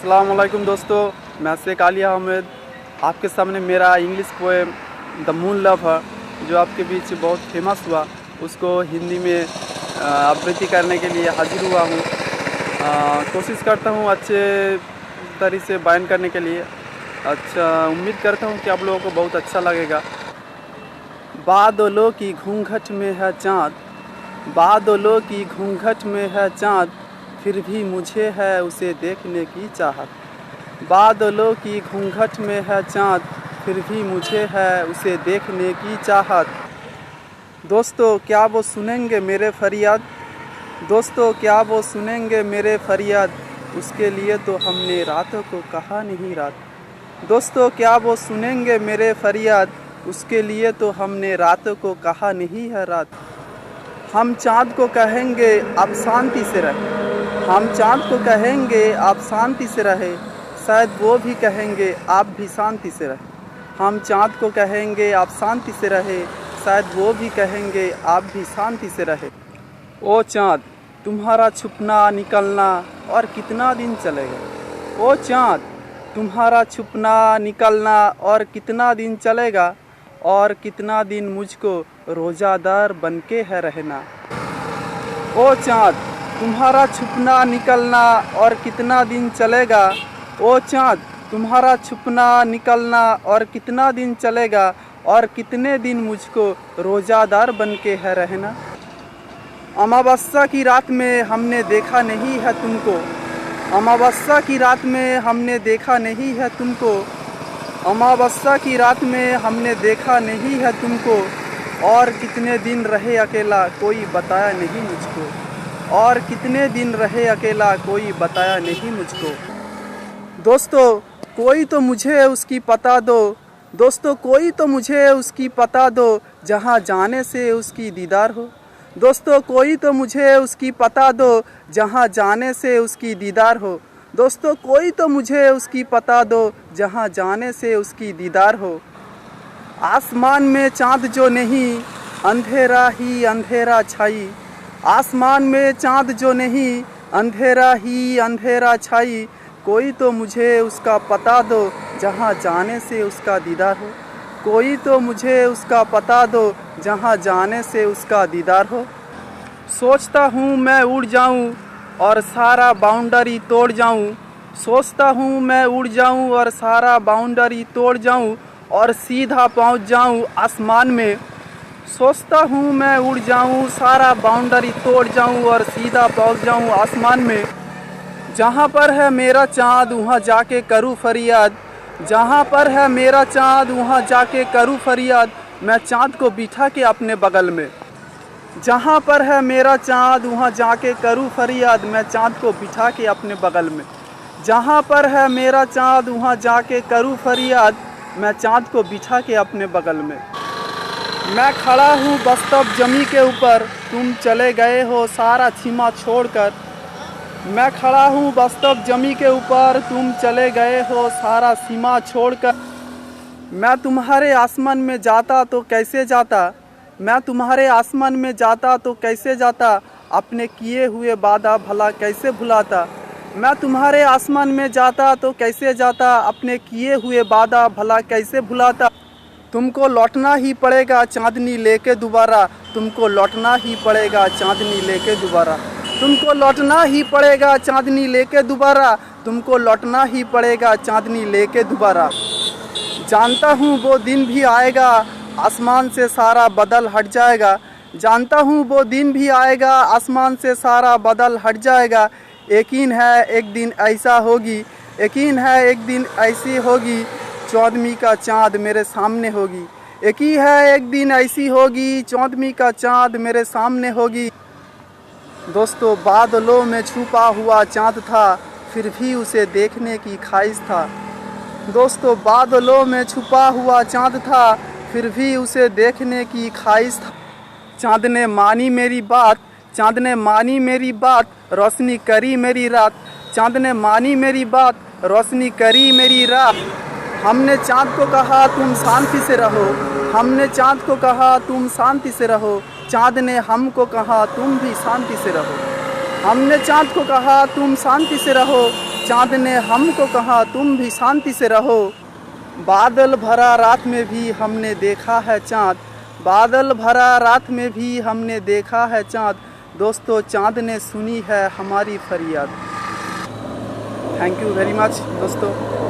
अस्सलाम वालेकुम दोस्तों, मैं शेख आलिया अहमद आपके सामने मेरा English poem the moon love है जो आपके बीच बहुत फेमस हुआ, उसको हिंदी में आवृत्ति करने के लिए हाजिर हुआ हूँ। कोशिश करता हूँ अच्छे तरीके से बयान करने के लिए। उम्मीद करता हूँ कि आप लोगों को बहुत अच्छा लगेगा। बादलों की घूंघट में है चाँद, बादलों की घूंघट में है चाँद, फिर भी मुझे है उसे देखने की चाहत। बादलों की घूंघट में है चाँद, फिर भी मुझे है उसे देखने की चाहत। दोस्तों क्या वो सुनेंगे मेरे फरियाद, दोस्तों क्या वो सुनेंगे मेरे फरियाद, उसके लिए तो हमने रातों को कहा नहीं रात। दोस्तों क्या वो सुनेंगे मेरे फरियाद, उसके लिए तो हमने रातों को कहा नहीं है रात। हम चाँद को कहेंगे आप शांति से रहे, हम चाँद को कहेंगे आप शांति से रहे, शायद वो भी कहेंगे आप भी शांति से रहे। हम चाँद को कहेंगे आप शांति से रहे, शायद वो भी कहेंगे आप भी शांति से रहे। ओ चाँद तुम्हारा छुपना निकलना और कितना दिन चलेगा। ओ चाँद तुम्हारा छुपना निकलना और कितना दिन चलेगा, और कितना दिन मुझको रोज़ादार बनके है रहना। ओ चाँद तुम्हारा छुपना निकलना और कितना दिन चलेगा, ओ चाँद तुम्हारा छुपना निकलना और कितना दिन चलेगा, और कितने दिन मुझको रोज़ादार बनके है रहना। अमावस्या की रात में हमने देखा नहीं है तुमको, अमावस्या की रात में हमने देखा नहीं है तुमको, अमावस्या की रात में हमने देखा नहीं है तुमको, और कितने दिन रहे अकेला कोई बताया नहीं मुझको, और कितने दिन रहे अकेला कोई बताया नहीं मुझको। दोस्तों कोई तो मुझे उसकी पता दो, दोस्तों कोई तो मुझे उसकी पता दो, जहाँ जाने से उसकी दीदार हो। दोस्तों कोई तो मुझे उसकी पता दो, जहाँ जाने से उसकी दीदार हो। दोस्तों कोई तो मुझे उसकी पता दो, जहाँ जाने से उसकी दीदार हो। आसमान में चाँद जो नहीं, अंधेरा ही अंधेरा छाई। आसमान में चाँद जो नहीं, अंधेरा ही अंधेरा छाई। कोई तो मुझे उसका पता दो, जहाँ जाने से उसका दीदार हो। कोई तो मुझे उसका पता दो, जहाँ जाने से उसका दीदार हो। सोचता हूँ मैं उड़ जाऊँ और सारा बाउंड्री तोड़ जाऊँ, सोचता हूँ मैं उड़ जाऊँ और सारा बाउंड्री तोड़ जाऊँ, और सीधा पहुँच जाऊँ आसमान में। सोचता हूँ मैं उड़ जाऊँ सारा बाउंड्री तोड़ जाऊँ, और सीधा पहुँच जाऊँ आसमान में। जहाँ पर है मेरा चाँद वहाँ जाके करूँ फरियाद, जहाँ पर है मेरा चाँद वहाँ जाके करूँ फरियाद, मैं चाँद को बिठा के अपने बगल में। जहाँ पर है मेरा चाँद वहाँ जाके करूँ फरियाद, मैं चाँद को बिठा के अपने बगल में। जहाँ पर है मेरा चाँद वहाँ जाके करूँ फरियाद, मैं चाँद को बिठा के अपने बगल में। मैं खड़ा हूँ बस तब जमी के ऊपर, तुम चले गए हो सारा सीमा छोड़कर। मैं खड़ा हूँ बस तब जमी के ऊपर, तुम चले गए हो सारा सीमा छोड़कर। मैं तुम्हारे आसमान में जाता तो कैसे जाता, मैं तुम्हारे आसमान में जाता तो कैसे जाता, अपने किए हुए वादा भला कैसे भुलाता। मैं तुम्हारे आसमान में जाता तो कैसे जाता, अपने किए हुए वादा भला कैसे भुलाता। तुमको लौटना ही पड़ेगा चांदनी लेके दोबारा, तुमको लौटना ही पड़ेगा चांदनी लेके दोबारा, तुमको लौटना ही पड़ेगा चांदनी लेके दोबारा, तुमको लौटना ही पड़ेगा चांदनी लेके दोबारा। जानता हूँ वो दिन भी आएगा, आसमान से सारा बदल हट जाएगा। जानता हूँ वो दिन भी आएगा, आसमान से सारा बदल हट जाएगा। यकीन है एक दिन ऐसा होगी, यकीन है एक दिन ऐसी होगी, 14वीं का चाँद मेरे सामने होगी। यकीन है एक दिन ऐसी होगी, 14वीं का चाँद मेरे सामने होगी। दोस्तों बादलों में छुपा हुआ चाँद था, फिर भी उसे देखने की ख्वाहिश था। दोस्तों बादलों में छुपा हुआ चाँद था, फिर भी उसे देखने की ख्वाहिश था। चाँद ने मानी मेरी बात, चाँद ने मानी मेरी बात, रोशनी करी मेरी रात। चाँद ने मानी मेरी बात, रोशनी करी मेरी रात। हमने चाँद को कहा तुम शांति से रहो, हमने चाँद को कहा तुम शांति से रहो, चाँद ने हमको कहा तुम भी शांति से रहो। हमने चाँद को कहा तुम शांति से रहो, चाँद ने हमको कहा तुम भी शांति से रहो। बादल भरा रात में भी हमने देखा है चाँद, बादल भरा रात में भी हमने देखा है चाँद। दोस्तों चाँद ने सुनी है हमारी फरियाद। थैंक यू वेरी मच दोस्तों।